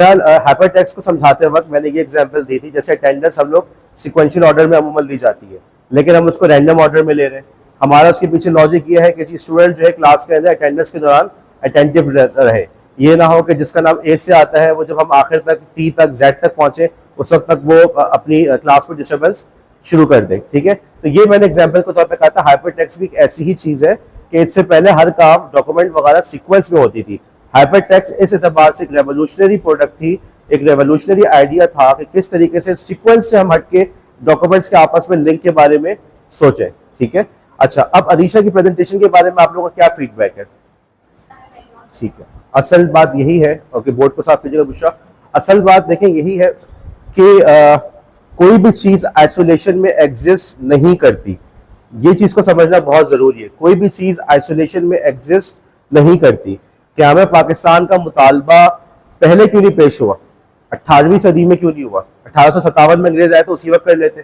Hyper text को समझाते वक्त मैंने ये एग्जांपल दी थी, जैसे अटेंडेंस हम लोग सिक्वेंशियल ऑर्डर में अमूमन ली जाती है, लेकिन हम उसको रैंडम ऑर्डर में ले रहे हैं। हमारा उसके पीछे लॉजिक ये है कि स्टूडेंट जो है क्लास के अंदर अटेंडेंस के दौरान अटेंटिव रहे। ये ना हो कि जिसका नाम ए से आता है वो जब हम आखिर तक टी तक जेड तक पहुंचे उस वक्त तक वो अपनी क्लास में डिस्टर्बेंस शुरू कर दे। ठीक है, तो ये मैंने एग्जाम्पल के तौर पर कहा था। हाइपर टेक्स्ट भी एक ऐसी ही चीज है कि इससे पहले हर काम डॉक्यूमेंट वगैरह सीक्वेंस में होती थी। हाइपर टेक्स्ट इस एतबार से एक रेवोल्यूशनरी प्रोडक्ट थी, एक रेवोल्यूशनरी आइडिया था कि किस तरीके से सीक्वेंस से हम हटके डॉक्यूमेंट्स के आपस में लिंक के बारे में सोचें। ठीक है, अच्छा, अब अरीशा की प्रेजेंटेशन के बारे में आप लोगों का क्या फीडबैक है? ठीक है, असल बात यही है, ओके, बोर्ड को साफ कीजिएगा बुशरा। असल बात देखें यही है कि कोई भी चीज आइसोलेशन में एग्जिस्ट नहीं करती। ये चीज को समझना बहुत जरूरी है। कोई भी चीज आइसोलेशन में एग्जिस्ट नहीं करती। क्या हमें पाकिस्तान का मुतालबा पहले क्यों नहीं पेश हुआ? 18वीं सदी में क्यों नहीं हुआ? 1857 में अंग्रेज आए तो उसी वक्त कर लेते।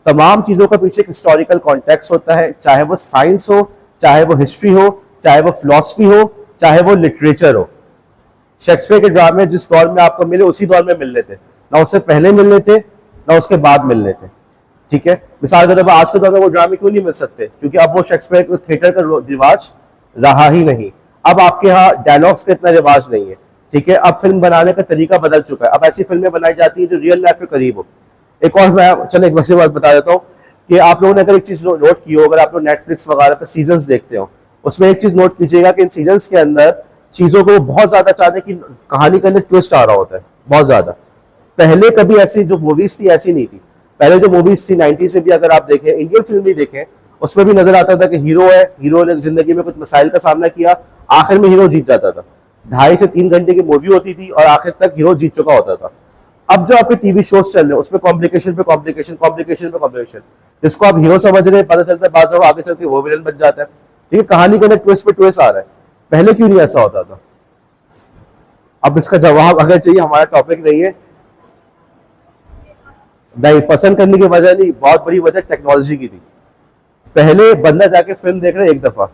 तमाम चीजों का पीछे एक हिस्टोरिकल कॉन्टेक्स्ट होता है, चाहे वो साइंस हो, चाहे वो हिस्ट्री हो, चाहे वो फिलॉसफी हो, चाहे वो लिटरेचर हो। शेक्सपियर के ड्रामे जिस दौर में आपको मिले उसी दौर में मिलने थे, ना उससे पहले मिलने थे ना उसके बाद मिलने थे। ठीक है, मिसाल के तौर पर आज के दौर में वो ड्रामे क्यों नहीं मिल सकते? क्योंकि अब वो शेक्सपियर थिएटर का रिवाज रहा ही नहीं। अब आपके यहाँ डायलॉग्स का इतना रिवाज नहीं है। ठीक है, अब फिल्म बनाने का तरीका बदल चुका है। अब ऐसी फिल्में बनाई जाती है जो रियल लाइफ के करीब हो। एक और मैं चलो एक वैसी बात बता देता हूँ कि आप लोगों ने अगर एक चीज नोट की हो, अगर आप लोग नेटफ्लिक्स वगैरह पे सीजन्स देखते हो, उसमें एक चीज नोट कीजिएगा कि इन सीजन्स के अंदर चीजों को बहुत ज्यादा चाहते कि कहानी के अंदर ट्विस्ट आ रहा होता है, बहुत ज्यादा। पहले कभी ऐसी जो मूवीज थी ऐसी नहीं थी। पहले जो मूवीज थी 90s में भी अगर आप देखें, इंडियन फिल्म भी देखें, उसमें भी नजर आता था कि हीरो है, हीरो ने जिंदगी में कुछ मसाइल का सामना किया, आखिर में हीरो जीत जाता था। 2.5 से 3 घंटे की मूवी होती थी और आखिर तक हीरो जीत चुका होता था। अब जो आपके टीवी शोज चल रहे हैं उसमें कॉम्प्लिकेशन पे कॉम्प्लिकेशन, कॉम्प्लिकेशन पे कॉम्प्लिकेशन, जिसको आप हीरो समझ रहे हैं, पता चलता है बाद में आगे चल के वो विलन बन जाता है। ठीक है, कहानी के अंदर ट्विस्ट पे ट्विस्ट आ रहा है। पहले क्यों नहीं ऐसा होता था? अब इसका जवाब अगर चाहिए, हमारा टॉपिक नहीं है। नहीं, पसंद करने की वजह नहीं, बहुत बड़ी वजह टेक्नोलॉजी की थी। पहले बंदा जाके फिल्म देख रहा है एक दफा,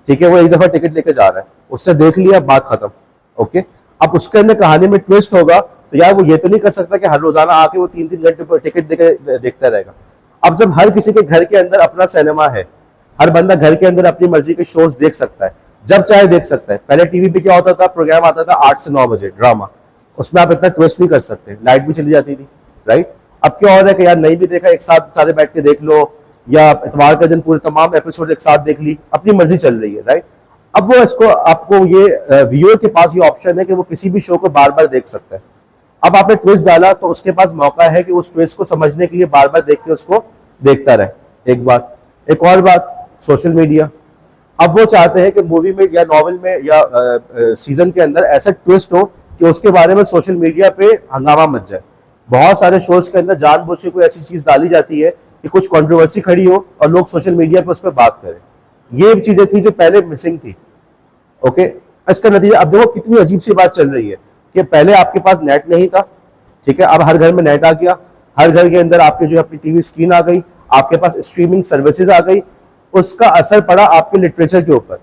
ठीक है, वो एक दफा टिकट लेके जा रहा है, उससे देख लिया, बात खत्म। ओके, अब उसके अंदर कहानी में ट्विस्ट होगा तो यार वो ये तो नहीं कर सकता कि हर रोजाना आके वो 3-3 घंटे टिकट देखता रहेगा। अब जब हर किसी के घर के अंदर अपना सिनेमा है, हर बंदा घर के अंदर अपनी मर्जी के शोज देख सकता है, जब चाहे देख सकता है। पहले टीवी पे क्या होता था, प्रोग्राम आता था 8 से 9 बजे ड्रामा, उसमें आप इतना ट्विस्ट नहीं कर सकते, लाइट भी चली जाती थी, राइट। अब क्या हो रहा है कि यार नहीं भी देखा, एक साथ सारे बैठ के देख लो, या इतवार के दिन पूरे तमाम एपिसोड एक साथ देख ली, अपनी मर्जी चल रही है, राइट। अब वो इसको आपको ये व्यूअर के पास ये ऑप्शन है कि वो किसी भी शो को बार बार देख सकता है। अब आपने ट्विस्ट डाला तो उसके पास मौका है कि उस ट्विस्ट को समझने के लिए बार बार देख के उसको देखता रहे। एक बात, एक और बात, सोशल मीडिया। अब वो चाहते हैं कि मूवी में या नॉवल में या सीजन के अंदर ऐसा ट्विस्ट हो कि उसके बारे में सोशल मीडिया पे हंगामा मच जाए। बहुत सारे शोज के अंदर जानबूझ के कोई ऐसी चीज डाली जाती है कि कुछ कंट्रोवर्सी खड़ी हो और लोग सोशल मीडिया पे उस पर बात करें। ये चीजें थी जो पहले मिसिंग थी। ओके, इसका नतीजा अब देखो कितनी अजीब सी बात चल रही है कि पहले आपके पास नेट नहीं था, ठीक है, अब हर घर में नेट आ गया, हर घर के अंदर आपके जो अपनी टीवी स्क्रीन आ गई, आपके पास स्ट्रीमिंग सर्विसेज आ गई। उसका असर पड़ा आपके लिटरेचर के ऊपर।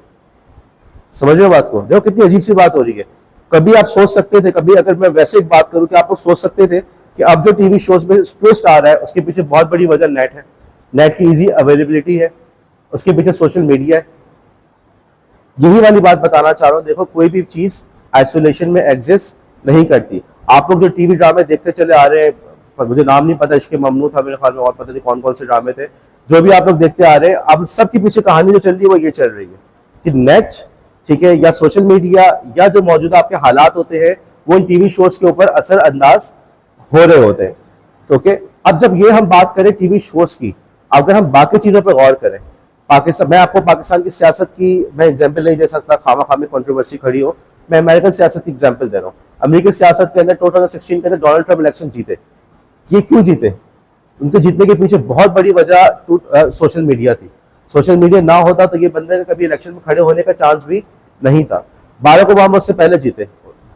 समझ रहे हो बात को? देखो कितनी अजीब सी बात हो रही है। कभी आप सोच सकते थे, कभी अगर मैं वैसे एक बात करूं कि आप लोग सोच सकते थे कि अब जो टीवी शोज में ट्विस्ट आ रहा है उसके पीछे बहुत बड़ी वजह नेट है, नेट की इजी अवेलेबिलिटी है, उसके पीछे सोशल मीडिया है। यही वाली बात बताना चाह रहा हूं। देखो कोई भी चीज आइसोलेशन में एग्जिस्ट नहीं करती। आप लोग जो टीवी ड्रामे देखते चले आ रहे हैं, मुझे नाम नहीं पता, इश्क ममनू था मेरे ख्याल में, और पता नहीं कौन कौन से ड्रामे थे, जो भी आप लोग देखते आ रहे हैं, अब सबके पीछे कहानी जो चल रही है वो ये चल रही है कि नेट, ठीक है, या सोशल मीडिया या जो मौजूदा आपके हालात होते हैं वो इन टीवी शोज के ऊपर असर अंदाज हो रहे होते हैं। तो ओके, अब जब ये हम बात करें टीवी शोज की, अगर हम बाकी चीजों पर गौर करें, पाकिस्तान, मैं आपको पाकिस्तान की सियासत की मैं एग्जाम्पल नहीं दे सकता, खामा खामी कंट्रोवर्सी खड़ी हो, मैं अमेरिकन सियासत की एग्जाम्पल दे रहा हूँ। अमेरिकी सियासत के अंदर 2016 के अंदर डोनाल्ड ट्रंप इलेक्शन जीते। ये क्यों जीते? उनके जीतने के पीछे बहुत बड़ी वजह सोशल मीडिया थी। सोशल मीडिया ना होता तो ये बंदे का कभी इलेक्शन में खड़े होने का चांस भी नहीं था। बाराक ओबामा उससे पहले जीते,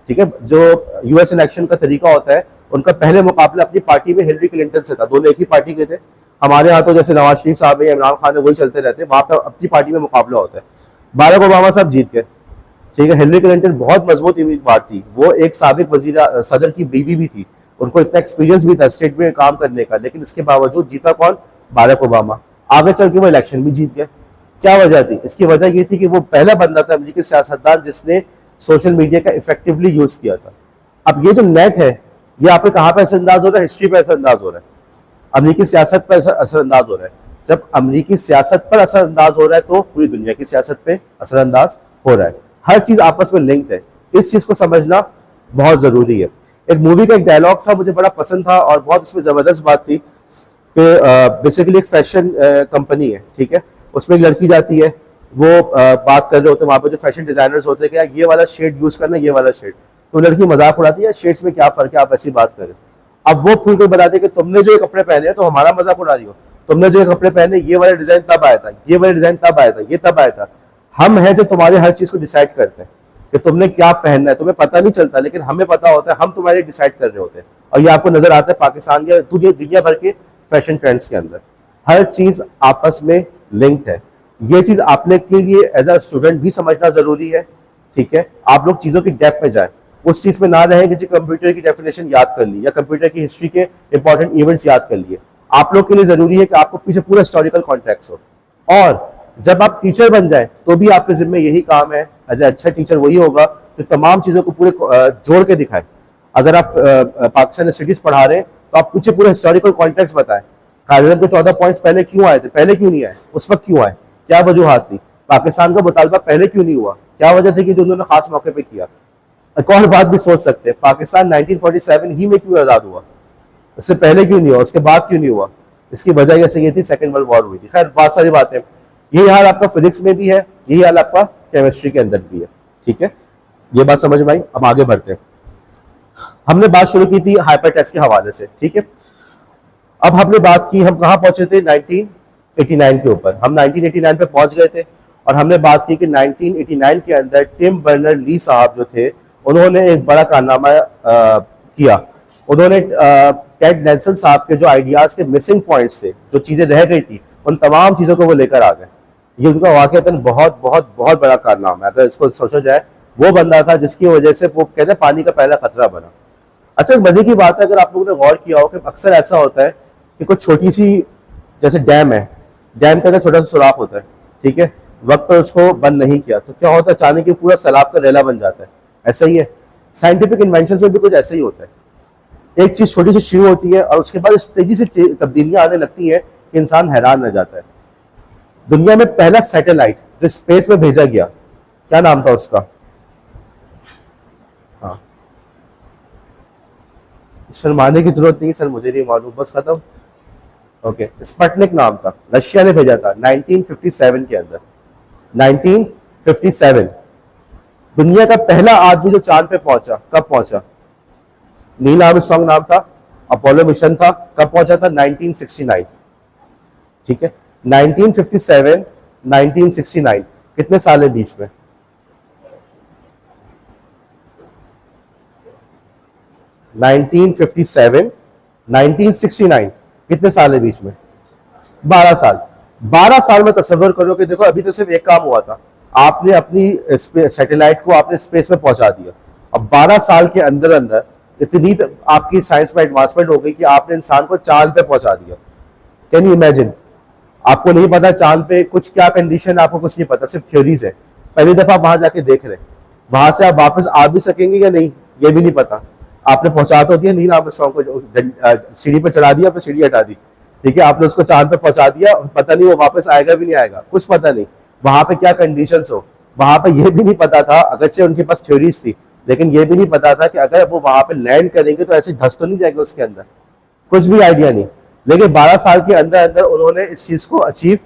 ठीक है। जो यूएस इलेक्शन का तरीका होता है, उनका पहले मुकाबला अपनी पार्टी में हिलरी क्लिंटन से था, दोनों एक ही पार्टी के थे। हमारे यहाँ तो जैसे नवाज शरीफ साहब है, इमरान खान है, वही चलते रहते हैं, वहां पर अपनी पार्टी में मुकाबला होता है। बाराक ओबामा साहब जीत गए, ठीक है। हिलरी क्लिंटन बहुत मजबूत उम्मीदवार थी, वो एक साबिक वजीर सदर की बीवी भी थी, उनको इतना एक्सपीरियंस भी था स्टेट में काम करने का, लेकिन इसके बावजूद जीता कौन? Barack Obama. आगे चल के वो इलेक्शन भी जीत गए। क्या वजह थी? इसकी वजह ये थी कि वो पहला बंदा था अमेरिकी सियासतदान जिसने सोशल मीडिया का इफेक्टिवली यूज किया था। अब ये जो नेट है, ये आप पे कहाँ पे असरअंदाज हो रहा है? हिस्ट्री पे असरअंदाज हो रहा है, अमेरिकी सियासत पर असरअंदाज हो रहा है। जब अमेरिकी सियासत पर असरअंदाज हो रहा है तो पूरी दुनिया की सियासत पे असरअंदाज हो रहा है। हर चीज आपस में लिंक्ड है, इस चीज को समझना बहुत जरूरी है। एक मूवी का एक डायलॉग था, मुझे बड़ा पसंद था और बहुत उसमें जबरदस्त बात थी कि बेसिकली एक फैशन कंपनी है, ठीक है, उसमें एक लड़की जाती है, वो बात कर रहे होते हैं वहां पे जो फैशन डिजाइनर्स होते हैं कि यार ये वाला शेड यूज करना, ये वाला शेड, तो लड़की मजाक उड़ाती है, शेड्स में क्या फर्क है, आप ऐसी बात करें। अब वो खुल कर बताते कि तुमने जो ये कपड़े पहने हैं तो हमारा मजाक उड़ा रही हो, तुमने जो ये कपड़े पहने ये वाला डिजाइन तब आया था, ये वाला डिजाइन तब आया था, ये तब आया था। हम हैं जो तुम्हारे हर चीज को डिसाइड करते हैं कि तुमने क्या पहनना है, तुम्हें पता नहीं चलता लेकिन हमें पता होता है, हम तुम्हारे डिसाइड कर रहे होते हैं। और ये आपको नजर आता है पाकिस्तान के दुनिया भर के फैशन ट्रेंड्स के अंदर, हर चीज आपस में लिंक्ड है। ये चीज आपने के लिए एज अ स्टूडेंट भी समझना जरूरी है, ठीक है। आप लोग चीजों की डेप्थ में जाए, उस चीज में ना रहे कि जी कंप्यूटर की डेफिनेशन याद कर ली या कंप्यूटर की हिस्ट्री के इंपॉर्टेंट इवेंट्स याद कर लिए। आप लोग के लिए जरूरी है कि आपको पीछे पूरा हिस्टोरिकल कॉन्टेक्स्ट हो, और जब आप टीचर बन जाए तो भी आपके जिम्मे यही काम है। एज ए अच्छा टीचर वही होगा जो तमाम चीजों को पूरे जोड़ के दिखाए। अगर आप पाकिस्तान स्टडीज पढ़ा रहे हैं तो आप पीछे पूरा हिस्टोरिकल कॉन्टेक्स्ट बताएं, कायदे के 14 पॉइंट्स पहले क्यों आए थे, पहले क्यों नहीं आए, उस वक्त क्यों आए, क्या वजूहात थी, पाकिस्तान का मुतालबा पहले क्यों नहीं हुआ, क्या वजह थी कि जो उन्होंने खास मौके पे किया। एक और बात भी सोच सकते हैं, पाकिस्तान 1947 ही में क्यों आजाद हुआ, इससे पहले क्यों नहीं हुआ, उसके बाद क्यों नहीं हुआ। इसकी वजह जैसे ये थी सेकेंड वर्ल्ड वॉर हुई थी। खैर बहुत सारी बातें, यही हाल आपका फिजिक्स में भी है, यही हाल आपका केमिस्ट्री के अंदर भी है, ठीक है। ये बात समझ में आई। अब आगे बढ़ते हैं। हमने बात शुरू की थी हाइपर टेस्ट के हवाले से, ठीक है। अब हमने बात की, हम कहाँ पहुंचे थे? 1989 के ऊपर। हम 1989 पे पहुंच गए थे और हमने बात की कि 1989 के अंदर टिम बर्नर ली साहब जो थे उन्होंने एक बड़ा कारनामा किया। उन्होंने टेड नेल्सन साहब के जो आइडियाज के मिसिंग पॉइंट्स थे, जो चीजें रह गई थी, उन तमाम चीजों को वो लेकर आ गए। ये उनका वाकईतन बहुत बहुत बहुत बड़ा कारनामा है। अगर इसको सोचा जाए, वो बंदा था जिसकी वजह से वो कहते हैं पानी का पहला खतरा बना। अच्छा, एक मजे की बात है, अगर आप लोगों ने गौर किया हो कि अक्सर ऐसा होता है कि कुछ छोटी सी जैसे डैम है, डैम के अंदर छोटा सा सुराख होता है, ठीक है, वक्त पर उसको बंद नहीं किया तो क्या होता है, अचानक ही पूरा सैलाब का रेला बन जाता है। ऐसा ही है साइंटिफिक इन्वेंशन में भी कुछ ऐसा ही होता है। एक चीज छोटी सी शुरू होती है और उसके बाद इस तेजी से तब्दीलियां आने लगती है कि इंसान हैरान रह जाता है। दुनिया में पहला सैटेलाइट जो स्पेस में भेजा गया, क्या नाम था उसका? हाँ, शर्माने की जरूरत नहीं सर, मुझे नहीं मालूम, बस खत्म। ओके, स्पुतनिक नाम था, रशिया ने भेजा था 1957 के अंदर। 1957 दुनिया का पहला आदमी जो चांद पे पहुंचा, कब पहुंचा? नील आर्मस्ट्रांग नाम था, अपोलो मिशन था, कब पहुंचा था? 1969, ठीक है। 1957 1969 कितने साल है बीच में? नाइनटीन 1969 कितने साल है बीच में? 12 साल। 12 साल में तस्वीर करो कि देखो अभी तो सिर्फ एक काम हुआ था, आपने अपनी सैटेलाइट को आपने स्पेस में पहुंचा दिया। अब 12 साल के अंदर अंदर इतनी आपकी साइंस में एडवांसमेंट हो गई कि आपने इंसान को चांद पे पहुंचा दिया। Can you imagine? आपको नहीं पता चांद पे कुछ क्या कंडीशन, आपको कुछ नहीं पता, सिर्फ थ्योरीज है। पहली दफा वहां जाके देख रहे, वहां से आप वापस आ भी सकेंगे या नहीं ये भी नहीं पता। आपने पहुंचा तो दिया, नील आर्मस्ट्रांग को सीढ़ी पर चढ़ा दिया, फिर सीढ़ी हटा दी, ठीक है, आपने उसको चांद पे पहुंचा दिया, पता नहीं वो वापस आएगा भी नहीं आएगा, कुछ पता नहीं वहां पे क्या कंडीशंस हो। वहां पे ये भी नहीं पता था, अगरचे उनके पास थ्योरीज थी, लेकिन ये भी नहीं पता था कि अगर वो वहां पे लैंड करेंगे तो ऐसे धस तो नहीं जाएंगे उसके अंदर, कुछ भी आइडिया नहीं। लेकिन 12 साल के अंदर अंदर उन्होंने इस चीज को अचीव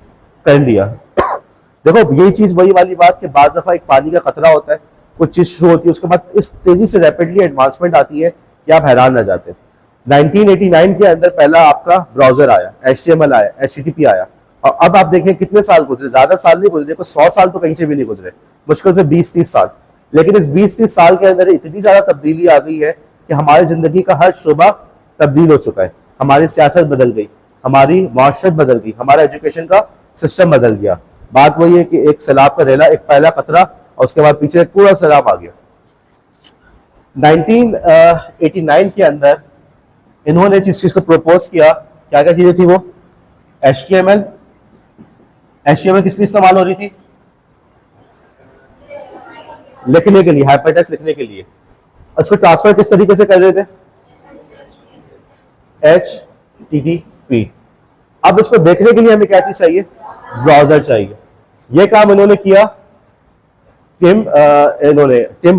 कर लिया। देखो यही चीज वही वाली बात कि बाज दफा एक पानी का खतरा होता है, कुछ चीज शुरू होती है, उसके बाद इस तेजी से रैपिडली एडवांसमेंट आती है कि आप हैरान रह जाते हैं। 1989 के अंदर पहला आपका ब्राउजर आया, HTML आया, HTTP आया, और अब आप देखें कितने साल गुजरे, ज्यादा साल नहीं गुजरे, कुछ 100 साल तो कहीं से भी नहीं गुजरे, मुश्किल से 20-30 साल। लेकिन इस 20-30 साल के अंदर इतनी ज्यादा तब्दीली आ गई है कि हमारी जिंदगी का हर शुबा तब्दील हो चुका है। हमारी सियासत बदल गई, हमारी माशरत बदल गई, हमारा एजुकेशन का सिस्टम बदल गया। बात वही है कि एक सैलाब का रेला, एक पहला खतरा और उसके बाद पीछे पूरा सराब आ गया। 1989 के अंदर इन्होंने जिस चीज को प्रपोज किया, क्या क्या चीजें थी वो, HTML। HTML किस लिए इस्तेमाल हो रही थी? लिखने के लिए, हाइपरटेक्स्ट लिखने के लिए। उसको ट्रांसफर किस तरीके से कर रहे थे? HTTP। अब इसको देखने के लिए हमें क्या चीज चाहिए? ब्राउजर चाहिए। ये काम इन्होंने किया, टिम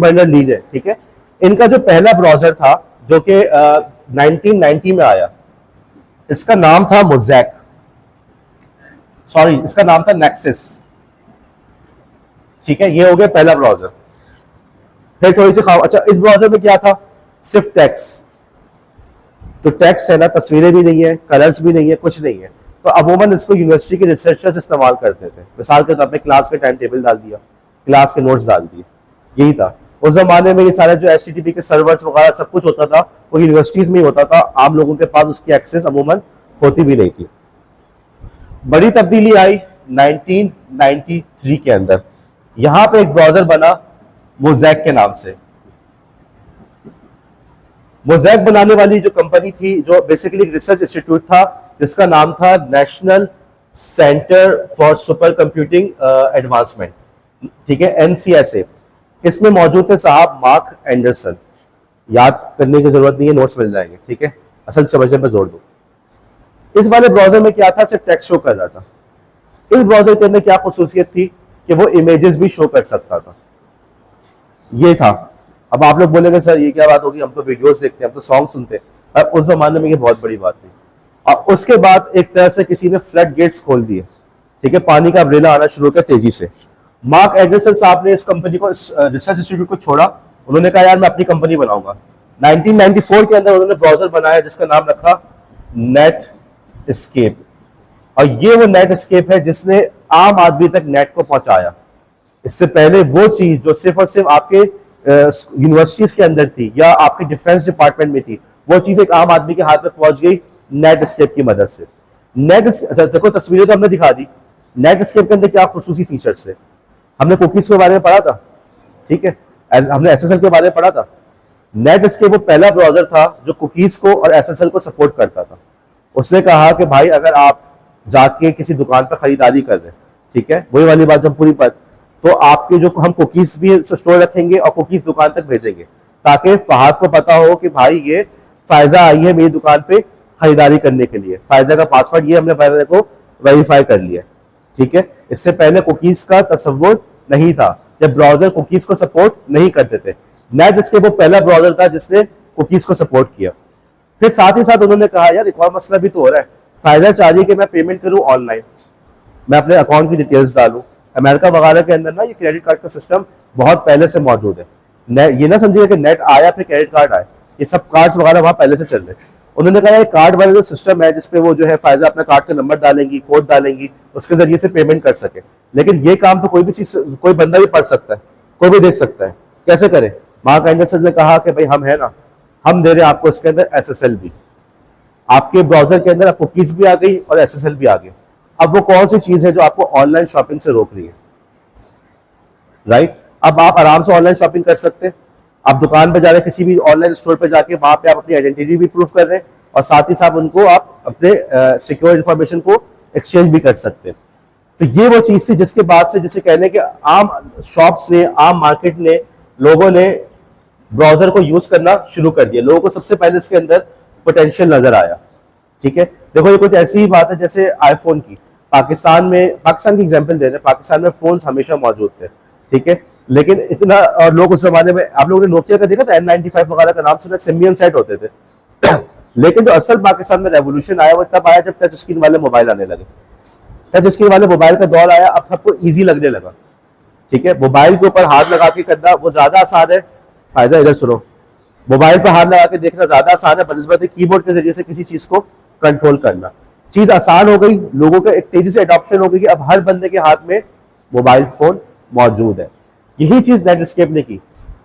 बर्नर-ली ने, ठीक है। इनका जो पहला ब्राउजर था जो कि 1990 में आया, इसका नाम था मोज़ैक, सॉरी इसका नाम था नेक्सस, ठीक है। ये हो गया पहला ब्राउजर। फिर थोड़ी सी अच्छा, इस ब्राउजर में क्या था? सिर्फ टेक्स्ट। तो टेक्स्ट है ना, तस्वीरें भी नहीं है, कलर्स भी नहीं है, कुछ नहीं है। तो अमूमन इसको यूनिवर्सिटी के रिसर्चर्स इस्तेमाल करते थे। मिसाल के तौर पे क्लास के टाइम टेबल डाल दिया, क्लास के नोट्स डाल दिए, यही था उस जमाने में। ये सारे जो HTTP के सर्वर्स वगैरह सब कुछ होता था वो यूनिवर्सिटीज में ही होता था, आम लोगों के पास उसकी एक्सेस अमूमन होती भी नहीं थी। बड़ी तब्दीली आई 1993 के अंदर। यहां पे एक ब्राउजर बना मोज़ैक के नाम से। मोज़ैक बनाने वाली जो कंपनी थी, जो बेसिकली एक रिसर्च इंस्टीट्यूट था जिसका नाम था national centre for super computing advancement, ठीक है, NCSA। इसमें मौजूद थे साहब मार्क एंडरसन। याद करने की जरूरत नहीं है, नोट्स मिल जाएंगे, ठीक है, असल समझने पर जोर दो। इस वाले ब्राउजर में क्या था? सिर्फ टेक्स्ट शो कर रहा था। इस ब्राउजर के अंदर क्या खुसूसियत थी कि वो इमेजेस भी शो कर सकता था, ये था। अब आप लोग बोलेंगे सर ये क्या बात होगी, हम तो वीडियोस देखते हैं, हम तो सॉन्ग सुनते हैं। उस जमाने में ये बहुत बड़ी बात थी। और उसके बाद एक तरह से किसी ने फ्लड गेट्स खोल दिए, ठीक है, पानी का अम्ब्रेला आना शुरू किया तेजी से। मार्क एंडरसन साहब ने इस कंपनी को, रिसर्च इंस्टीट्यूट को छोड़ा। उन्होंने कहा यार मैं अपनी कंपनी बनाऊंगा। 1994 के अंदर उन्होंने ब्राउजर बनाया जिसका नाम रखा नेट एस्केप। और ये वो नेट एस्केप है जिसने आम आदमी तक नेट को पहुंचाया। इससे पहले वो चीज जो सिर्फ और सिर्फ आपके यूनिवर्सिटीज के अंदर थी या आपके डिफेंस डिपार्टमेंट में थी, वो चीज एक आम आदमी के हाथ में पहुंच गई नेट एस्केप की मदद से। देखो तस्वीरें तो हमने दिखा दी। नेट एस्केप के अंदर क्या खुसूसी फीचर्स थे? हमने कुकीज के बारे में पढ़ा था, ठीक है, हमने SSL के बारे में पढ़ा था। नेट एस्केप वो पहला ब्राउजर था जो कुकीज को और SSL को सपोर्ट करता था। उसने कहा कि भाई अगर आप जाके किसी दुकान पर खरीदारी कर रहे हैं, ठीक है, वही वाली बात जब पूरी बात, तो आपके जो हम कुकीज भी स्टोर रखेंगे और कुकीज दुकान तक भेजेंगे ताकि फहद को पता हो कि भाई ये फायजा आई है मेरी दुकान पे खरीदारी करने के लिए। फायजा का पासवर्ड ये, हमने फायजा को वेरीफाई कर लिया, ठीक है। इससे पहले कुकीज का तस्वुर नहीं था, जब ब्राउजर कुकीज को सपोर्ट नहीं करते थे। नेट एस्केप वो पहला ब्राउजर था जिसने कुकीज को सपोर्ट किया। फिर साथ ही साथ उन्होंने कहा यार एक और मसला भी तो हो रहा है, फायदा चाह रही है कि मैं पेमेंट करूं ऑनलाइन, मैं अपने अकाउंट की डिटेल्स डालूं। अमेरिका वगैरह के अंदर ना ये क्रेडिट कार्ड का सिस्टम बहुत पहले से मौजूद है। ये ना समझिए कि नेट आया फिर क्रेडिट कार्ड आए, ये सब कार्ड्स वगैरह वहां पहले से चल रहे। उन्होंने कहा कार्ड वाला जो सिस्टम है जिसपे वो जो है फायजा अपना कार्ड का नंबर डालेंगी, कोड डालेंगी, उसके जरिए से पेमेंट कर सके। लेकिन ये काम तो कोई भी चीज, कोई बंदा भी पढ़ सकता है, कोई भी देख सकता है, कैसे करे? मार्क एंडरसन ने कहा कि भाई हम है ना, हम दे रहे हैं आपको इसके अंदर SSL भी, आपके ब्राउजर के अंदर कुकीज भी आ गई और SSL भी आ गई। अब वो कौन सी चीज है जो आपको ऑनलाइन शॉपिंग से रोक रही है? राइट, अब आप आराम से ऑनलाइन शॉपिंग कर सकते हैं। आप दुकान पे जा रहे हैं, किसी भी ऑनलाइन स्टोर पे जाके वहां पे आप अपनी आइडेंटिटी भी प्रूफ कर रहे हैं और साथ ही साथ उनको आप अपने सिक्योर इंफॉर्मेशन को एक्सचेंज भी कर सकते हैं। तो ये वो चीज थी जिसके बाद से, जिसे कहने के आम शॉप्स ने, आम मार्केट ने, लोगों ने ब्राउजर को यूज करना शुरू कर दिया। लोगों को सबसे पहले इसके अंदर पोटेंशियल नजर आया, ठीक है। देखो ये कुछ ऐसी ही बात है जैसे आईफोन की। पाकिस्तान की एग्जांपल दे रहे हैं, पाकिस्तान में फोन्स हमेशा मौजूद थे, ठीक है, लेकिन इतना, और लोग उस जमाने में, आप लोगों ने नोकिया का देखा था, N95 वगैरह का नाम सुना, सिम्बियन सेट होते थे। लेकिन जो असल पाकिस्तान में रेवोल्यूशन आया वो तब आया जब टच स्क्रीन वाले मोबाइल आने लगे। टच स्क्रीन वाले मोबाइल का दौर आया, अब सबको ईजी लगने लगा, ठीक है। मोबाइल के ऊपर हाथ लगा के करना वो ज्यादा आसान है। फायदा इधर सुनो, मोबाइल पर हाथ लगा के देखना ज्यादा आसान है बनस्बत कीबोर्ड के जरिए से किसी चीज को कंट्रोल करना। चीज आसान हो गई, लोगों का एक तेजी से अडॉप्शन हो गई कि अब हर बंदे के हाथ में मोबाइल फोन मौजूद है। यही चीज नेट एस्केप ने की।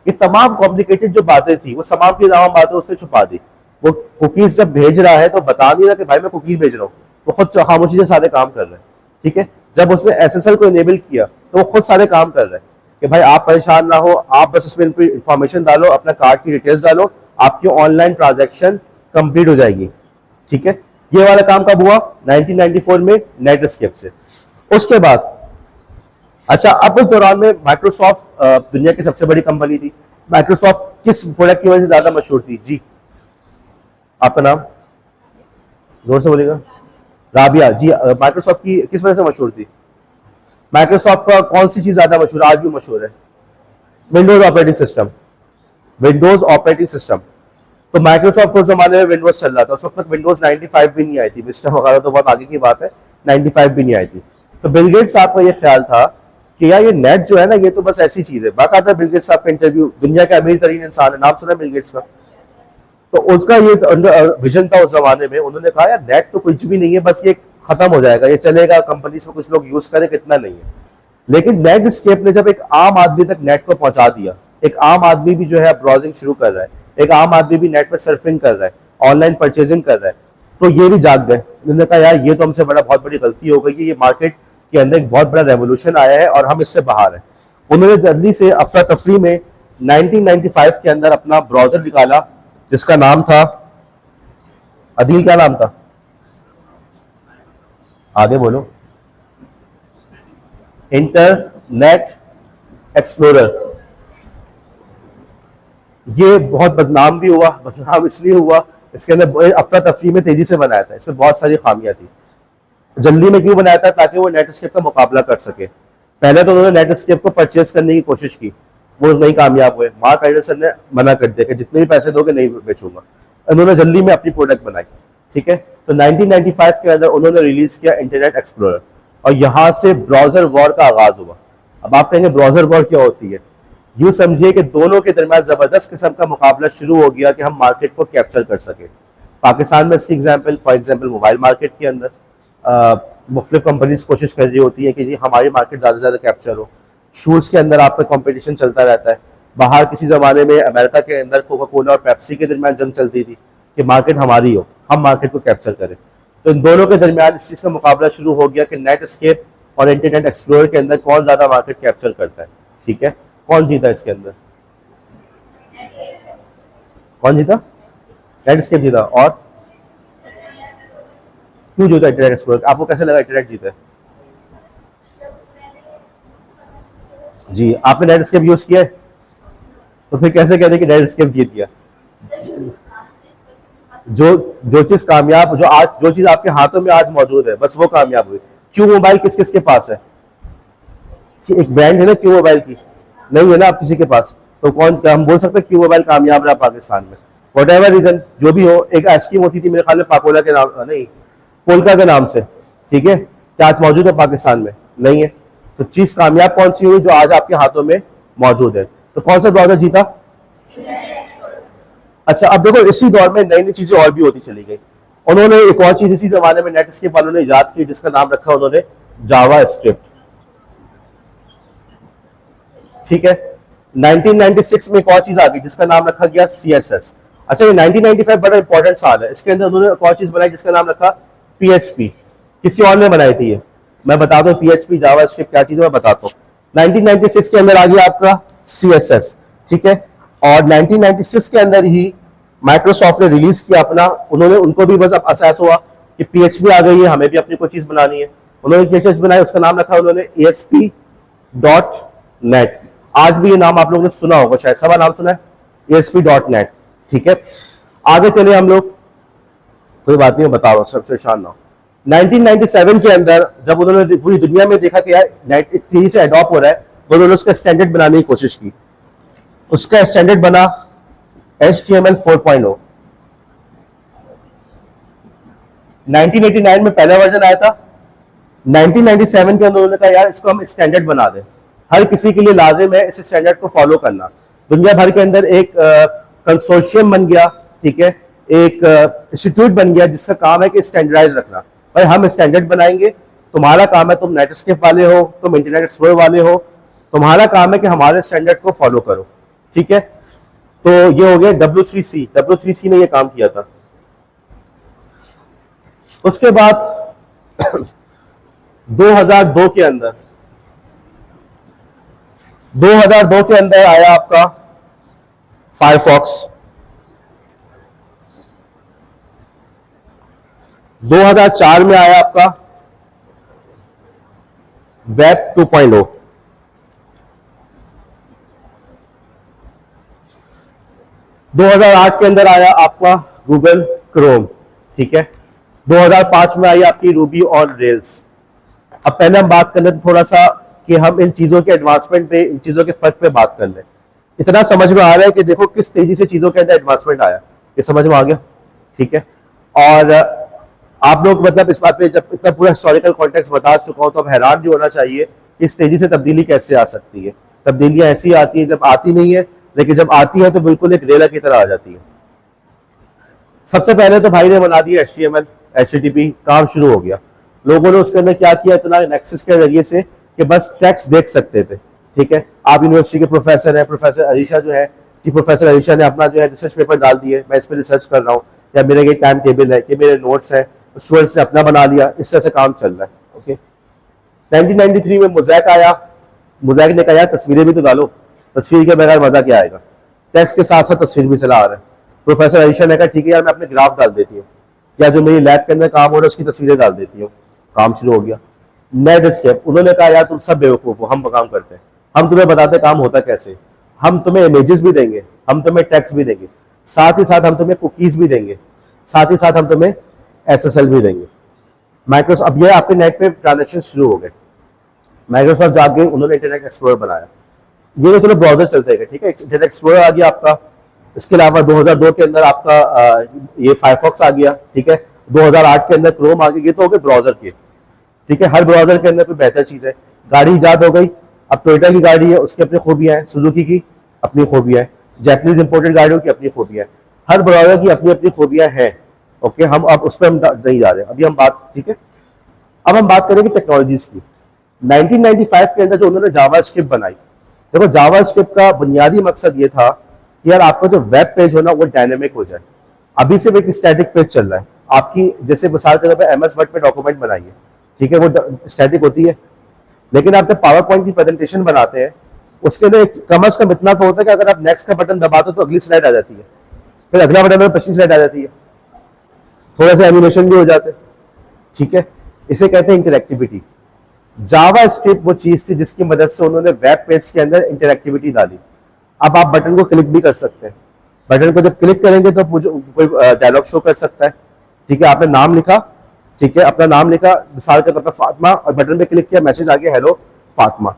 ये तमाम कॉम्प्लिकेटेड जो बातें थी वो तमाम की तमाम बातें उसने छुपा दी। वो कुकीज जब भेज रहा है तो बता नहीं रहा कि भाई मैं कुकीज भेज रहा हूँ, वो खुद खामोशी से सारे काम कर रहे हैं, ठीक है। जब उसने SSL को इनेबल किया तो वो खुद सारे काम कर रहे हैं कि भाई आप परेशान ना हो, आप बस इसमें इंफॉर्मेशन डालो, अपना कार्ड की डिटेल्स डालो, आपकी ऑनलाइन ट्रांजैक्शन कंप्लीट हो जाएगी। ठीक है, ये वाला काम कब हुआ? 1994 में नेटस्केप से। उसके बाद अच्छा, अब उस दौरान में माइक्रोसॉफ्ट दुनिया की सबसे बड़ी कंपनी थी। माइक्रोसॉफ्ट किस प्रोडक्ट की वजह से ज्यादा मशहूर थी जी? आपका नाम जोर से बोलेगा। राबिया जी। माइक्रोसॉफ्ट की किस वजह से मशहूर थी? माइक्रोसॉफ्ट का कौन सी चीज ज्यादा मशहूर, आज भी मशहूर है? Windows operating system. Windows operating system. तो माइक्रोसॉफ्ट उस जमाने में विंडोज चल रहा था, उस वक्त तक विंडोज 95 भी नहीं आई थी, विस्टा वगैरह तो बहुत आगे की बात है, 95 भी नहीं आई थी। तो बिल गेट्स साहब का ये ख्याल था कि यार ये नेट जो है ना, ये तो बस ऐसी चीज है। बाकायदा बिल गेट्स साहब का इंटरव्यू, दुनिया के अमीर तरीन इंसान है, नाम सुना बिल गेट्स का? तो उसका ये विजन था उस जमाने में। उन्होंने कहा यार नेट तो कुछ भी नहीं है, बस ये खत्म हो जाएगा, ये चलेगा, कंपनीज में कुछ लोग यूज करें, कितना नहीं है। लेकिन नेटस्केप ने जब एक आम आदमी तक नेट को पहुंचा दिया, एक आम आदमी भी जो है ब्राउजिंग शुरू कर रहा है, एक आम आदमी भी नेट पर सर्फिंग कर रहा है, ऑनलाइन परचेजिंग कर रहा है, तो ये भी जाग गए। उन्होंने कहा यार ये तो हमसे बहुत बड़ी गलती हो गई है, ये मार्केट के अंदर एक बहुत बड़ा रेवोल्यूशन आया है और हम इससे बाहर हैं। उन्होंने जल्दी से अफरा तफरी में 1995 के अंदर अपना ब्राउजर निकाला जिसका नाम था, अदील क्या नाम था? आगे बोलो। Internet explorer. ये बहुत बदनाम भी हुआ। बदनाम इसलिए हुआ, इसके अंदर अफरा तफरी में तेजी से बनाया था, इसमें बहुत सारी खामियां थी। जल्दी में क्यों बनाया था? ताकि वो नेटस्केप का मुकाबला कर सके। पहले तो उन्होंने नेटस्केप को परचेज करने की कोशिश की, वो नहीं कामयाब हुए। मार्क एंडरसन ने मना कर दिया कि जितने भी पैसे दोगे नहीं बेचूंगा। उन्होंने जल्दी में अपनी प्रोडक्ट बनाई। ठीक है, तो 1995 के अंदर उन्होंने रिलीज किया इंटरनेट एक्सप्लोरर, और यहां से ब्राउजर वॉर का आगाज हुआ। अब आप कहेंगे ब्राउजर वॉर क्या होती है? यूं समझिए कि दोनों के दरमियान जबरदस्त किस्म का मुकाबला शुरू हो गया कि हम मार्केट को कैप्चर कर सके। पाकिस्तान में इसकी example, for example mobile market के अंदर मुख्तलिफ कंपनीज कोशिश कर रही होती है कि जी हमारी मार्केट ज़्यादा से ज़्यादा कैप्चर हो। शूज़ के अंदर आपका कंपटीशन चलता रहता है। बाहर किसी ज़माने में अमेरिका के अंदर कोका कोला और पेप्सी के दरमियान जंग चलती थी कि मार्केट हमारी हो, हम मार्केट को कैप्चर करें। तो इन दोनों के दरमियान इस चीज़ का मुकाबला शुरू हो गया कि नेटस्केप और इंटरनेट एक्सप्लोरर के अंदर कौन ज़्यादा मार्केट कैप्चर करता है। ठीक है, कौन जीता इसके अंदर? कौन जीता? नेटस्केप जीता। और क्यों जीता इंटरनेट एक्सप्लोरर? आपको कैसे लगा इंटरनेट जीता है? जी, आपने नेटस्केप यूज किया है, तो फिर कैसे कहते हैं कि नेटस्केप जीत गया? जो चीज कामयाब, जो चीज आपके हाथों में आज मौजूद है, बस वो कामयाब हुई। क्यों मोबाइल किस किस के पास है? एक ब्रांड है ना क्यों मोबाइल की, नहीं है ना आप किसी के पास, तो कौन हम बोल सकते हैं क्यों मोबाइल कामयाब रहा पाकिस्तान में? वट एवर रीजन जो भी हो, एक आइसक्रीम होती थी मेरे ख्याल में पाकोला के नाम, नहीं पोलका के नाम से, ठीक है, क्या आज मौजूद है पाकिस्तान में? नहीं है। तो चीज कामयाब कौन सी हुई? जो आज आपके हाथों में मौजूद है। तो कौन सा ब्राउजर जीता? अच्छा, अब देखो इसी दौर में नई नई चीजें और भी होती चली गई। उन्होंने एक और चीज इसी जमाने में नेटस्केप वालों ने इजाद की जिसका नाम रखा उन्होंने जावा स्क्रिप्ट। ठीक है, 1996 में एक और चीज आ गई जिसका नाम रखा गया CSS। अच्छा, ये 1995 बड़ा इंपॉर्टेंट साल है, इसके अंदर उन्होंने एक और चीज बनाई जिसका नाम रखा PHP। किसी और ने बनाई थी ये, मैं बताता हूँ PHP जावा स्क्रिप्ट क्या चीज है, मैं बताता हूँ। 1996 के अंदर आ गया आपका CSS। ठीक है, और 1996 के अंदर ही माइक्रोसॉफ्ट ने रिलीज किया अपना, उनको भी बस अब एहसास हुआ कि PHP आ गई है, हमें भी अपनी कोई चीज बनानी है। उन्होंने क्या चीज बनाई, उसका नाम रखा उन्होंने ASP.NET। आज भी ये नाम आप लोगों ने सुना होगा, शायद सबा नाम सुना है, ASP.NET। ठीक है, आगे चले हम लोग, कोई बात नहीं, मैं बता रहा हूँ, सबसे शान ना। 1997 के अंदर जब उन्होंने पूरी दुनिया में देखा कि यार नेट तेजी से अडॉप्ट हो रहा है, तो उन्होंने उसका स्टैंडर्ड बनाने की कोशिश की। उसका स्टैंडर्ड बना HTML 4.0। 1989 में पहला वर्जन आया था। 1997 के अंदर उन्होंने कहा यार इसको हम स्टैंडर्ड बना दें, हर किसी के लिए लाजिम है इस स्टैंडर्ड को फॉलो करना। दुनिया भर के अंदर एक कंसोर्शियम बन गया, ठीक है, एक इंस्टीट्यूट बन गया जिसका काम है कि स्टैंडर्डाइज रखना। भाई हम स्टैंडर्ड बनाएंगे, तुम्हारा काम है, तुम नेटस्केप वाले हो, तुम इंटरनेट एक्सप्लोरर वाले हो, तुम्हारा काम है कि हमारे स्टैंडर्ड को फॉलो करो। ठीक है, तो ये हो गया W3C। W3C ने ये काम किया था। उसके बाद 2002 के अंदर 2002 के अंदर आया आपका फायरफॉक्स, 2004 में आया आपका वेब 2.0, 2008 के अंदर आया आपका गूगल क्रोम, ठीक है। 2005 में आई आपकी रूबी ऑन रेल्स। अब पहले हम बात कर लेते थोड़ा सा कि हम इन चीजों के एडवांसमेंट पे, इन चीजों के फर्क पे बात कर लें। इतना समझ में आ रहा है कि देखो किस तेजी से चीजों के अंदर एडवांसमेंट आया, ये समझ में आ गया, ठीक है। और आप लोग मतलब इस बात पे जब इतना पूरा हिस्टोरिकल कॉन्टेक्स्ट बता चुका हूं तो अब हैरान नहीं होना चाहिए कि इस तेजी से तब्दीली कैसे आ सकती है। तब्दीलियां ऐसी आती है जब आती नहीं है, लेकिन जब आती है तो बिल्कुल एक रेला की तरह आ जाती है। सबसे पहले तो भाई ने बना दिया HTML HTTP, काम शुरू हो गया। लोगों ने उसके अंदर क्या किया, इतना नेक्सस के जरिए से कि बस टेक्स्ट देख सकते थे, ठीक है। आप यूनिवर्सिटी के प्रोफेसर हैं, प्रोफेसर अरीशा जो है जी, प्रोफेसर अरीशा ने अपना जो है रिसर्च पेपर डाल दिए, मैं इस पर रिसर्च कर रहा हूँ, या मेरे ये टाइम टेबल है, ये मेरे नोट्स है, स्टूडेंट्स ने अपना बना लिया, इस तरह से काम चल रहा है, ओके। 1993 में मोज़ैक आया, मोज़ैक ने कहा यार तस्वीरें भी तो डालो, तस्वीर के बगैर मजा क्या आएगा, टेक्स्ट के साथ साथ तस्वीर भी चला आ रहा है। प्रोफेसर अरीशा ने कहा ठीक है यार मैं अपने ग्राफ डाल देती हूँ, या जो मेरी लैब के अंदर काम हो रहा है उसकी तस्वीरें डाल देती हूँ, काम शुरू हो गया। नेटस्केप, उन्होंने कहा यार तुम सब बेवकूफ हो, हम काम करते हैं, हम तुम्हें बताते काम होता कैसे, हम तुम्हें इमेजेस भी देंगे, हम तुम्हें टेक्स्ट भी देंगे, साथ ही साथ हम तुम्हें कुकीज भी देंगे, साथ ही साथ हम तुम्हें SSL भी देंगे। माइक्रोसॉफ्ट, अब ये आपके नेट पे ट्रांजेक्शन शुरू हो गए, माइक्रोसॉफ्ट जाके उन्होंने इंटरनेट एक्सप्लोरर बनाया। ये तो चलो ब्राउजर चलते हैं, ठीक है, इंटरनेट एक्सप्लोरर आ गया आपका। इसके अलावा 2002 के अंदर आपका ये फायरफॉक्स आ गया, ठीक है। 2008 के अंदर क्रोम आ गया। ये तो हो गए ब्राउजर के, ठीक है। हर ब्राउजर के अंदर कोई बेहतर चीज है। गाड़ी ईजाद हो गई, अब टोयोटा की गाड़ी है, उसकी अपनी खूबियां हैं, सुजुकी की अपनी खूबियां हैं, जैपनीज इंपोर्टेड गाड़ियों की अपनी खूबियां हैं, हर ब्राउजर की अपनी अपनी खूबियां हैं, ओके। हम अब उस पर हम नहीं जा रहे, अभी हम बात, ठीक है। अब हम बात करेंगे टेक्नोलॉजीज की। 1995 के अंदर जो उन्होंने जावास्क्रिप्ट बनाई, देखो जावास्क्रिप्ट का बुनियादी मकसद ये था कि यार आपका जो वेब पेज हो ना वो डायनेमिक हो जाए। अभी सिर्फ एक स्टैटिक पेज चल रहा है आपकी, जैसे मिसाल के तौर पर MS वर्ड पे डॉक्यूमेंट बनाइए, ठीक है, वो स्टैटिक होती है। लेकिन आप जब पावर पॉइंट की प्रेजेंटेशन बनाते हैं उसके अंदर कम से कम इतना तो होता है कि अगर आप नेक्स्ट का बटन दबाते हो तो अगली स्लाइड आ जाती है, फिर अगला बटन में पिछली स्लाइड आ जाती है, थोड़ा सा एनिमेशन भी हो जाते हैं, ठीक है। इसे कहते हैं इंटरैक्टिविटी। जावा स्क्रिप्ट वो चीज थी जिसकी मदद से उन्होंने वेब पेज के अंदर इंटरैक्टिविटी डाली। अब आप बटन को क्लिक भी कर सकते हैं, बटन को जब क्लिक करेंगे तो कोई डायलॉग शो कर सकता है, ठीक है। आपने नाम लिखा, ठीक है, अपना नाम लिखा मिसाल के तौर पर फातिमा, और बटन पे क्लिक किया, मैसेज आ गया हेलो फातिमा,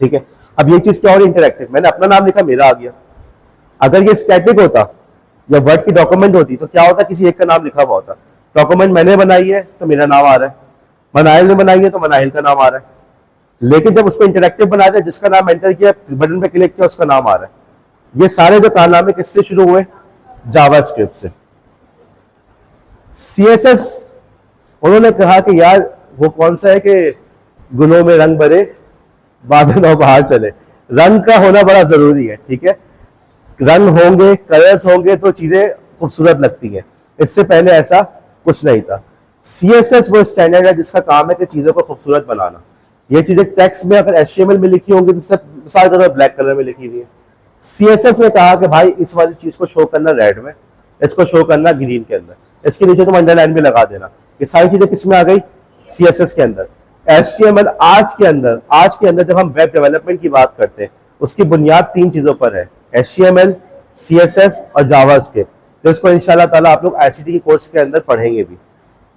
ठीक है। अब ये चीज क्या हो रही है, इंटरैक्टिव। मैंने अपना नाम लिखा, मेरा आ गया। अगर ये स्टैटिक होता या वर्ड की डॉक्यूमेंट होती तो क्या होता, किसी एक का नाम लिखा हुआ होता। डॉक्यूमेंट मैंने बनाई है तो मेरा नाम आ रहा है, मनाहिल ने बनाई है तो मनाहिल का नाम आ रहा है। लेकिन जब उसको इंटरैक्टिव बना दिया, जिसका नाम एंटर किया, बटन पे क्लिक किया, उसका नाम आ रहा है। ये सारे जो कारनामे किससे शुरू हुए, जावास्क्रिप्ट से। CSS, उन्होंने कहा कि यार वो कौन सा है कि गुलों में रंग भरे बादल और बाहर चले, रंग का होना बड़ा जरूरी है, ठीक है। रंग होंगे, कलर्स होंगे तो चीजें खूबसूरत लगती हैं, इससे पहले ऐसा कुछ नहीं था। CSS वो स्टैंडर्ड है जिसका काम है कि चीजों को खूबसूरत बनाना। ये चीजें टेक्स्ट में अगर HTML में लिखी होंगी तो सब मिसाल के तौर पर ब्लैक कलर में लिखी हुई है। CSS ने कहा कि भाई इस वाली चीज को शो करना रेड में, इसको शो करना ग्रीन के अंदर, इसके नीचे तुम अंडरलाइन भी लगा देना। ये सारी चीजें किस में आ गई, CSS के अंदर। HTML आज के अंदर जब हम वेब डेवलपमेंट की बात करते हैं उसकी बुनियाद 3 चीजों पर है, HTML, CSS और जावास्क्रिप्ट। तो इसको इंशाल्लाह ताला आप लोग ICT के कोर्स के अंदर पढ़ेंगे भी,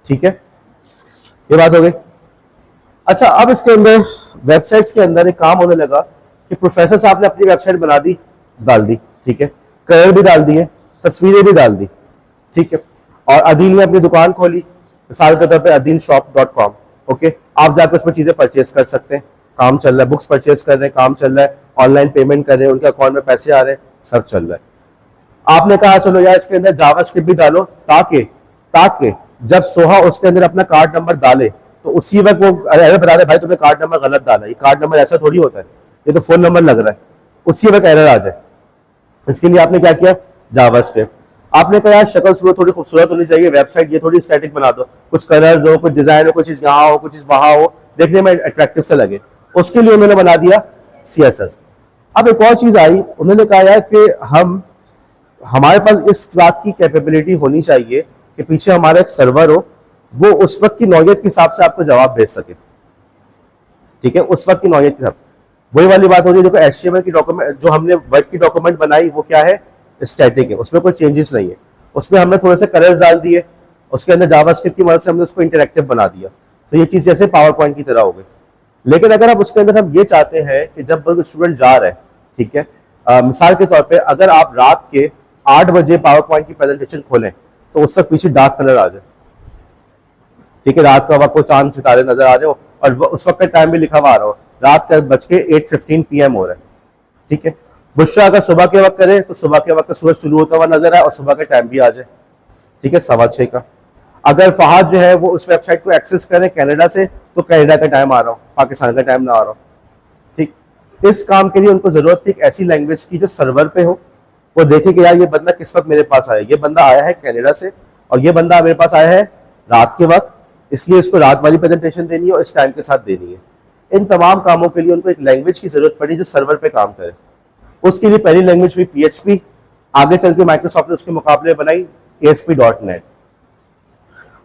ठीक है। ये बात हो गई। अच्छा, अब इसके अंदर वेबसाइट्स के अंदर एक काम होने लगा कि प्रोफेसर साहब ने अपनी वेबसाइट बना दी, डाल दी, ठीक है, कलर भी डाल दिए, तस्वीरें भी डाल दी, ठीक है। और अदील ने अपनी दुकान खोली, मिसाल के तौर पर adilshop.com, ओके। आप जाकर उस पर चीजें परचेज कर सकते हैं, काम चल रहा है, बुक्स परचेज कर रहे हैं, काम चल रहा है, ऑनलाइन पेमेंट कर रहे हैं, उनके अकाउंट में पैसे आ रहे हैं, सब चल रहा है। आपने कहा चलो यार इसके अंदर जावास्क्रिप्ट भी डालो ताकि जब सोहा उसके अंदर अपना कार्ड नंबर डाले तो उसी वक्त वो एरर बता दे भाई तुमने कार्ड नंबर गलत डाला, ये कार्ड नंबर ऐसा थोड़ी होता है, ये तो फोन नंबर लग रहा है, उसी वक्त एरर आ जाए। इसके लिए आपने क्या किया, जावास्क्रिप्ट। आपने कहा यार शक्ल सूरत थोड़ी खूबसूरत होनी चाहिए, वेबसाइट ये थोड़ी स्टैटिक बना दो, कुछ कलर्स हो, कुछ डिजाइन हो, कुछ चीज यहाँ हो, कुछ चीज वहां हो, देखने में अट्रैक्टिव से लगे। उसके लिए उन्होंने बना दिया CSS। अब एक और चीज आई, उन्होंने कहा यार कि हमारे पास इस बात की कैपेबिलिटी होनी चाहिए कि पीछे हमारा एक सर्वर हो, वो उस वक्त की नौयत के हिसाब से आपको जवाब भेज सके। ठीक है, उस वक्त की नौयत के हिसाब, वही वाली बात हो रही है। देखो HTML की डॉक्यूमेंट जो हमने वर्ड की डॉक्यूमेंट बनाई वो क्या है, स्टैटिक है, उसमें कोई चेंजेस नहीं है। उसमें हमने थोड़े से कलर्स डाल दिए, उसके अंदर जावास्क्रिप्ट की मदद से हमने उसको इंटरेक्टिव बना दिया, तो ये चीज जैसे पावर पॉइंट की तरह हो गई। लेकिन अगर आप उसके अंदर हम ये चाहते हैं कि जब स्टूडेंट जा रहे हैं, ठीक है, मिसाल के तौर पे अगर आप रात के 8 बजे पावर पॉइंट की प्रेजेंटेशन खोलें तो उस वक्त पीछे डार्क कलर आ जाए, ठीक है, रात का वक्त को चांद सितारे नजर आ रहे हो और उस वक्त का टाइम भी लिखा हुआ आ रहा हो, रात का बज के 8:15 PM हो रहा है। ठीक है, बुशरा अगर सुबह के वक्त करें तो सुबह के वक्त सूरज शुरू होता हुआ नजर आए और सुबह का टाइम भी आ जाए, ठीक है, 6:15 का। अगर फहाद जो है वो उस वेबसाइट को एक्सेस करें कनाडा से तो कनाडा का टाइम आ रहा हो, पाकिस्तान का टाइम ना आ रहा हो। ठीक, इस काम के लिए उनको जरूरत थी एक ऐसी लैंग्वेज की जो सर्वर पे हो, वो देखे कि यार ये बंदा किस वक्त मेरे पास आया, ये बंदा आया है कनाडा से और ये बंदा मेरे पास आया है रात के वक्त, इसलिए इसको रात वाली प्रेजेंटेशन देनी है और इस टाइम के साथ देनी है। इन तमाम कामों के लिए उनको एक लैंग्वेज की जरूरत पड़ी जो सर्वर पे काम करे। उसके लिए पहली लैंग्वेज हुई PHP, आगे चल के माइक्रोसॉफ्ट ने उसके मुकाबले बनाई ASP.NET।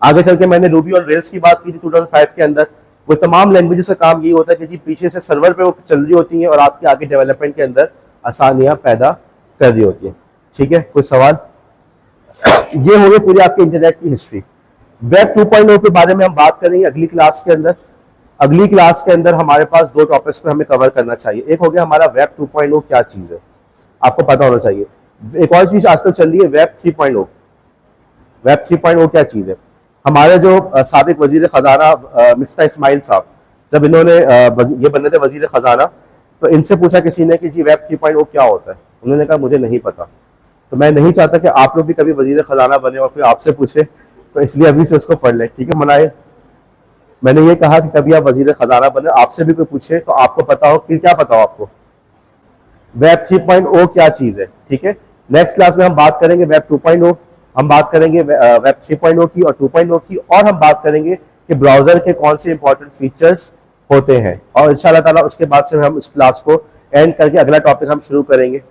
आगे चल के मैंने रूबी और रेल्स की बात की थी 2005 के अंदर। वो तमाम लैंग्वेजेस का काम ये होता है कि जी पीछे से सर्वर पे वो चल रही होती हैं और आपके आगे डेवलपमेंट के अंदर आसानियां पैदा कर रही होती हैं। ठीक है, कोई सवाल? ये हो गई पूरी आपकी इंटरनेट की हिस्ट्री। वेब 2.0 के बारे में हम बात करेंगे अगली क्लास के अंदर। अगली क्लास के अंदर हमारे पास 2 टॉपिक्स पे हमें कवर करना चाहिए। एक हो गया हमारा वेब 2.0 क्या चीज है, आपको पता होना चाहिए। एक और चीज आजकल चल रही है वेब 3.0। वेब 3.0 क्या चीज है? हमारे जो साबिक वजीर खजाना मिफ्ता इस्माइल साहब, जब इन्होंने ये बनने थे वजीर खजाना, तो इनसे पूछा किसी ने कि जी वेब 3.0 क्या होता है, उन्होंने कहा मुझे नहीं पता। तो मैं नहीं चाहता कि आप लोग भी कभी वजीर खजाना बने और कोई आपसे पूछे, तो इसलिए अभी से उसको पढ़ लें। ठीक है मनाए, मैंने ये कहा कि कभी आप वजीर खजाना बने, आपसे भी कोई पूछे तो आपको पता हो कि क्या पता हो आपको वेब 3.0 क्या चीज है। ठीक है, नेक्स्ट क्लास में हम बात करेंगे वेब 2.0, हम बात करेंगे वेब 3.0 की और 2.0 की, और हम बात करेंगे कि ब्राउजर के कौन से इंपॉर्टेंट फीचर्स होते हैं। और इंशाल्लाह ताला उसके बाद से हम इस क्लास को एंड करके अगला टॉपिक हम शुरू करेंगे।